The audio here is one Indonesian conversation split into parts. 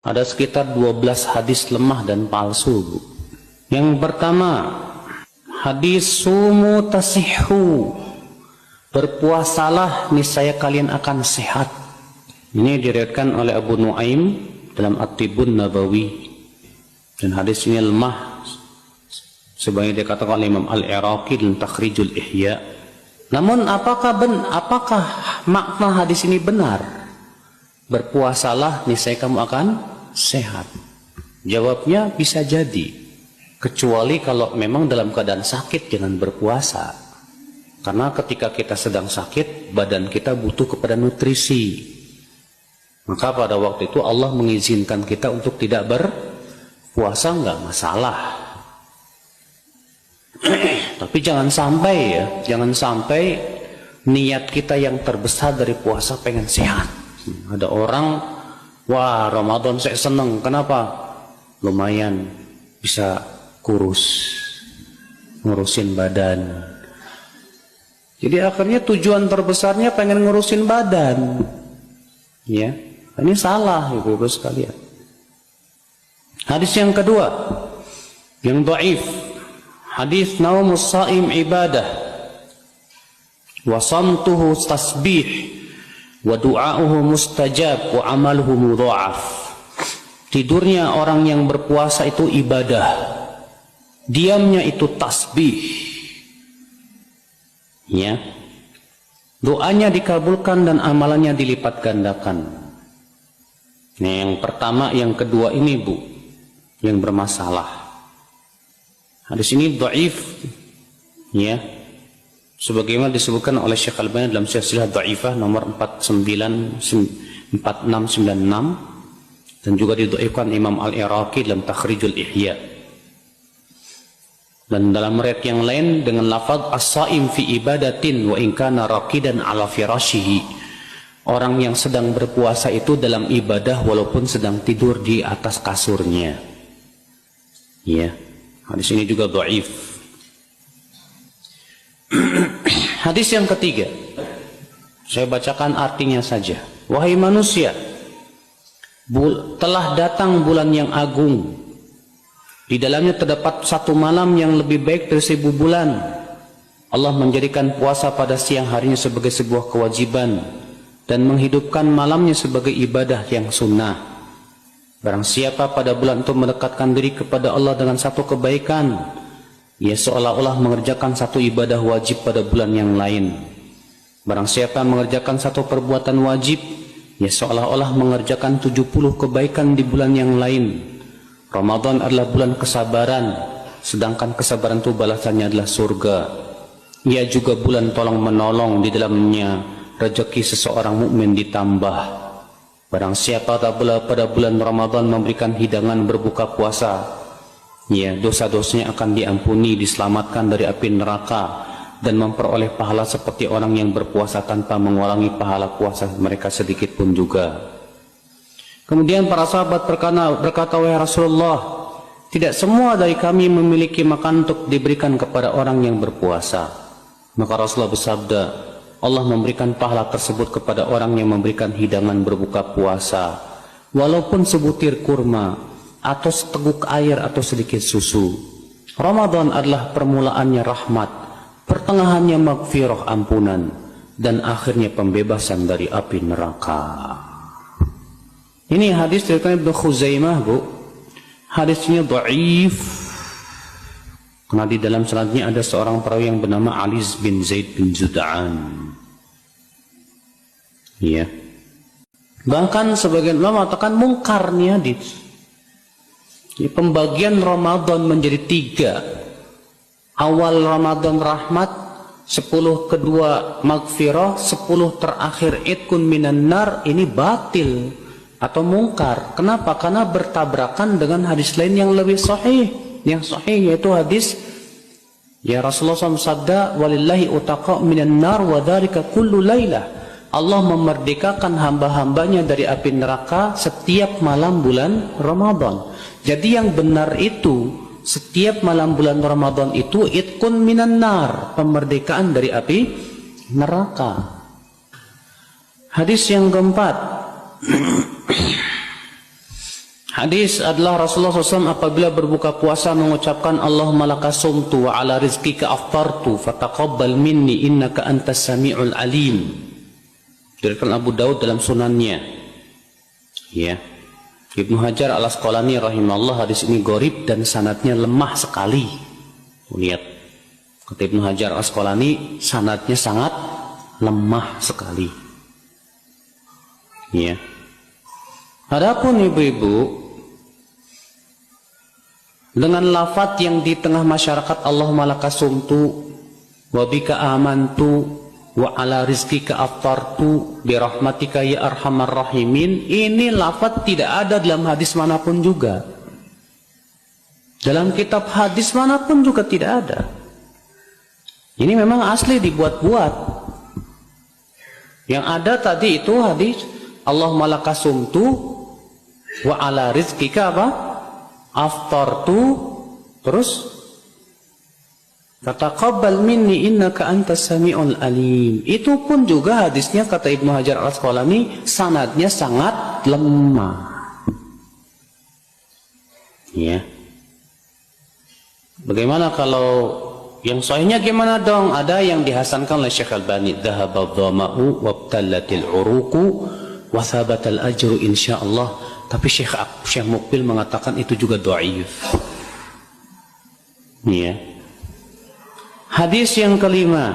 Ada sekitar 12 hadis lemah dan palsu, Bu. Yang pertama, hadis sumu tasihhu, berpuasalah niscaya kalian akan sehat. Ini diriwayatkan oleh Abu Nuaim dalam At-Tibbun Nabawi. Dan hadis ini lemah, sebagaimana dikatakan oleh Imam Al-Iraqi dalam Takhrijul Ihya. Namun apakah makna hadis ini benar? Berpuasalah niscaya kamu akan sehat. Jawabnya bisa jadi, kecuali kalau memang dalam keadaan sakit jangan berpuasa. Karena ketika kita sedang sakit, badan kita butuh kepada nutrisi. Maka pada waktu itu Allah mengizinkan kita untuk tidak berpuasa, nggak masalah. Tapi jangan sampai niat kita yang terbesar dari puasa pengen sehat. Ada orang, wah Ramadan saya seneng, kenapa? Lumayan bisa kurus, ngurusin badan. Jadi akhirnya tujuan terbesarnya pengen ngurusin badan. Ya, ini salah Ibu-ibu sekalian. Hadis yang kedua, yang dhaif, hadis naumus shaim ibadah wa samtuhu tasbih wa du'a'uhu mustajab wa amaluhu mudha'af. Tidurnya orang yang berpuasa itu ibadah, diamnya itu tasbih, ya, doanya dikabulkan dan amalannya dilipat gandakan. Nah, yang pertama, yang kedua ini Bu, yang bermasalah. Hadis ini dhaif, ya, sebagaimana disebutkan oleh Syekh Al-Albani dalam silsilah dhaifah nomor 4696 dan juga didhaifkan Imam Al-Iraqi dalam Takhrijul Ihya. Dan dalam riwayat yang lain dengan lafaz as-shaim fi ibadatin wa in kana raqidan ala firashihi, orang yang sedang berpuasa itu dalam ibadah walaupun sedang tidur di atas kasurnya. Ya, hadis ini juga dhaif. Hadis yang ketiga, saya bacakan artinya saja. Wahai manusia, telah datang bulan yang agung. Di dalamnya terdapat satu malam yang lebih baik dari 1000 bulan. Allah menjadikan puasa pada siang harinya sebagai sebuah kewajiban dan menghidupkan malamnya sebagai ibadah yang sunnah. Barang siapa pada bulan itu mendekatkan diri kepada Allah dengan satu kebaikan, ia seolah-olah mengerjakan satu ibadah wajib pada bulan yang lain. Barang siapa mengerjakan satu perbuatan wajib, ia seolah-olah mengerjakan 70 kebaikan di bulan yang lain. Ramadan adalah bulan kesabaran, sedangkan kesabaran itu balasannya adalah surga. Ia juga bulan tolong menolong, di dalamnya rezeki seseorang mukmin ditambah. Barang siapa pada bulan Ramadan memberikan hidangan berbuka puasa, ya, dosa-dosanya akan diampuni, diselamatkan dari api neraka, dan memperoleh pahala seperti orang yang berpuasa tanpa mengurangi pahala puasa mereka sedikit pun juga. Kemudian para sahabat berkata, wahai Rasulullah, tidak semua dari kami memiliki makan untuk diberikan kepada orang yang berpuasa. Maka Rasulullah bersabda, Allah memberikan pahala tersebut kepada orang yang memberikan hidangan berbuka puasa, walaupun sebutir kurma, atau seteguk air, atau sedikit susu. Ramadan adalah permulaannya rahmat, pertengahannya maghfirah ampunan, dan akhirnya pembebasan dari api neraka. Ini hadis dari Ibnu Khuzaimah, Bu. Hadisnya dhaif karena di dalam sanadnya ada seorang perawi yang bernama Ali bin Zaid bin Jud'an. Iya. Bahkan sebagian ulama mengatakan mungkar nih hadis. Pembagian Ramadan menjadi 3. Awal Ramadan rahmat, 10 kedua maghfirah, 10 terakhir idkun minan nar, ini batil atau mungkar. Kenapa? Karena bertabrakan dengan hadis lain yang lebih sahih. Yang sahih yaitu hadis, ya, Rasulullah SAW sabda, walillahi utaqa minan nar wa dzalika kullu lailah. Allah memerdekakan hamba-hambanya dari api neraka setiap malam bulan Ramadan. Jadi yang benar itu, setiap malam bulan Ramadan itu itqun minan nar, pemerdekaan dari api neraka. Hadis yang keempat, Hadis adalah Rasulullah SAW apabila berbuka puasa mengucapkan Allahumma laka sumtu wa ala rizqika aftartu fataqabbal minni innaka antas sami'ul alim. Diriwayatkan Abu Daud dalam sunannya. Ya. Ibnu Hajar al-Asqalani rahimahullah, hadis ini gharib dan sanadnya lemah sekali. Lihat, kata Ibnu Hajar al-Asqalani, sanadnya sangat lemah sekali. Ya. Adapun ibu-ibu, dengan lafaz yang di tengah masyarakat Allahumma laka sumtu wa bika amantu wa ala rizqika aftartu bi rahmatika ya arhamar rahimin, ini lafaz tidak ada dalam hadis manapun juga. Dalam kitab hadis manapun juga tidak ada. Ini memang asli dibuat-buat. Yang ada tadi itu hadis Allahumma laka sumtu wa ala rizqika apa? Aftartu, terus fataqabbal minni innaka antas sami'ul alim. Itu pun juga hadisnya kata Ibnu Hajar al-Asqalani sanadnya sangat lemah. Ya. Bagaimana kalau yang sahihnya gimana dong? Ada yang dihasankan oleh Syekh Albani, dhahaba dhama'u wabtallatil uruqu wa thabatal ajru insyaallah. Tapi Syekh Mukbil mengatakan itu juga dhaif. Ya. Hadis yang kelima.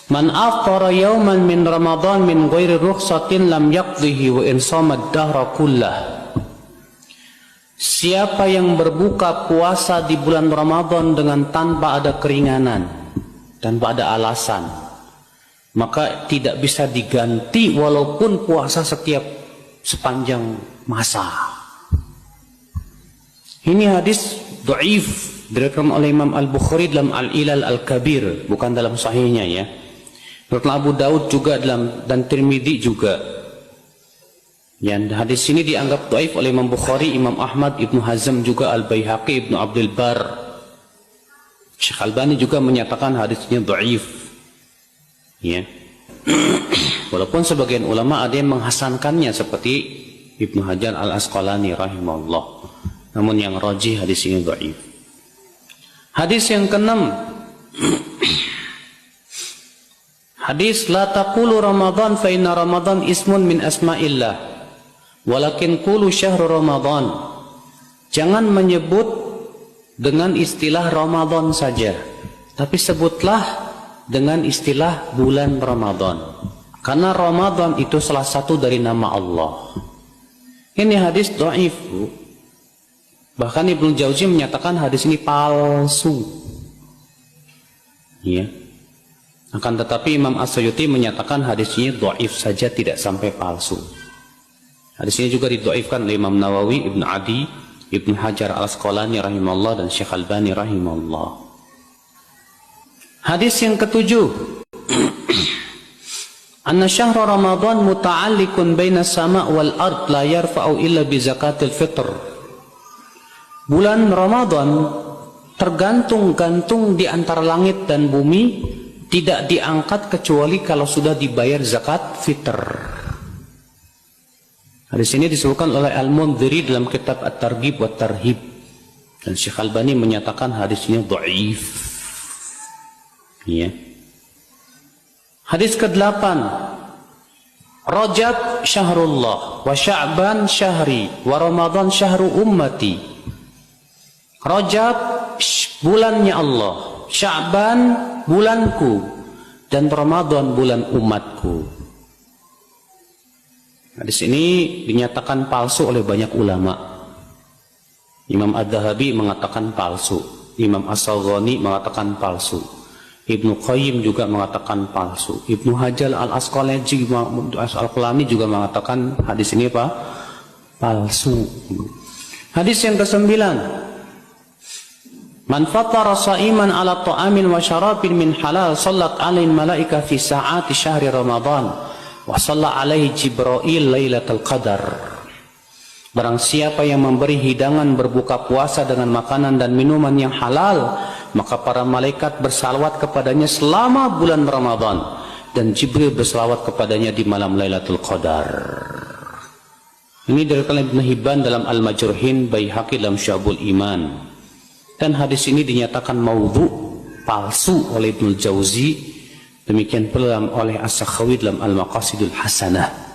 Man aftara yawman min Ramadan min ghairi rukhsatin lam yaqdihi wa in shama ad-dahra kullah. Siapa yang berbuka puasa di bulan Ramadan dengan tanpa ada keringanan, tanpa ada alasan, maka tidak bisa diganti walaupun puasa setiap sepanjang masa. Ini hadis dhaif diriwayatkan oleh Imam Al-Bukhari dalam Al-Ilal Al-Kabir, bukan dalam sahihnya ya. Diriwayatkan Abu Daud juga dalam dan Tirmidzi juga. Yang hadis ini dianggap dhaif oleh Imam Bukhari, Imam Ahmad, Ibnu Hazm juga, Al-Baihaqi, Ibnu Abdul Bar. Syekh Albani juga menyatakan hadisnya dhaif. Ya. Walaupun sebagian ulama ada yang menghasankannya seperti Ibnu Hajar al-Asqalani rahimahullah. Namun yang rajih hadis ini dhaif. Hadis yang keenam. Hadis la taqulu Ramadan fa inna Ramadan ismun min asma'illah. Walakin qulu syahr Ramadan. Jangan menyebut dengan istilah Ramadan saja, tapi sebutlah dengan istilah bulan Ramadan. Karena Ramadan itu salah satu dari nama Allah. Ini hadis dhaif. Bahkan Ibnu Jauzi menyatakan hadis ini palsu. Ya. Akan tetapi Imam As-Suyuti menyatakan hadis ini dhaif saja, tidak sampai palsu. Hadis ini juga didhaifkan oleh Imam Nawawi, Ibnu Adi, Ibnu Hajar al-Asqalani rahimahullah dan Syekh Albani rahimahullah. Hadis yang ketujuh. Anna syahr Ramadan muta'alliqun baina sama' wal ard la yarfa'u illa bi zakatil fitr. Bulan Ramadan tergantung-gantung di antara langit dan bumi, tidak diangkat kecuali kalau sudah dibayar zakat fitr. Hadis ini disebutkan oleh Al-Mundhiri dalam kitab At-Targhib wa Tarhib, dan Syekh Albani menyatakan hadis ini dhaif. Ya. Hadis ke-8. Rajab syahrullah wa Sya'ban syahri wa Ramadan syahru ummati. Rajab bulannya Allah, Sya'ban bulanku, dan Ramadan bulan umatku. Hadis ini dinyatakan palsu oleh banyak ulama. Imam Ad-Dhahabi mengatakan palsu, Imam As-Saghani mengatakan palsu, Ibnu Qayyim juga mengatakan palsu, Ibnu Hajar al-Asqalani juga mengatakan hadis ini apa? Palsu. Hadis yang ke-9. Man fattara sha'iman ala ta'amin wa syarabin min halal sallat 'alaihi malaika fi sa'ati syahri Ramadan wa shalla 'alaihi Jibril lailatul qadar. Barang siapa yang memberi hidangan berbuka puasa dengan makanan dan minuman yang halal, maka para malaikat bersalawat kepadanya selama bulan Ramadan, dan Jibril bersalawat kepadanya di malam Lailatul Qadar. Ini diriwayatkan Ibnu Hibban dalam Al-Majruhin, Baihaqi dalam Syu'abul Iman. Dan hadis ini dinyatakan maudhu, palsu oleh Ibnu Jauzi. Demikian pula oleh As-Sakhawi dalam Al-Maqasidul Hasanah.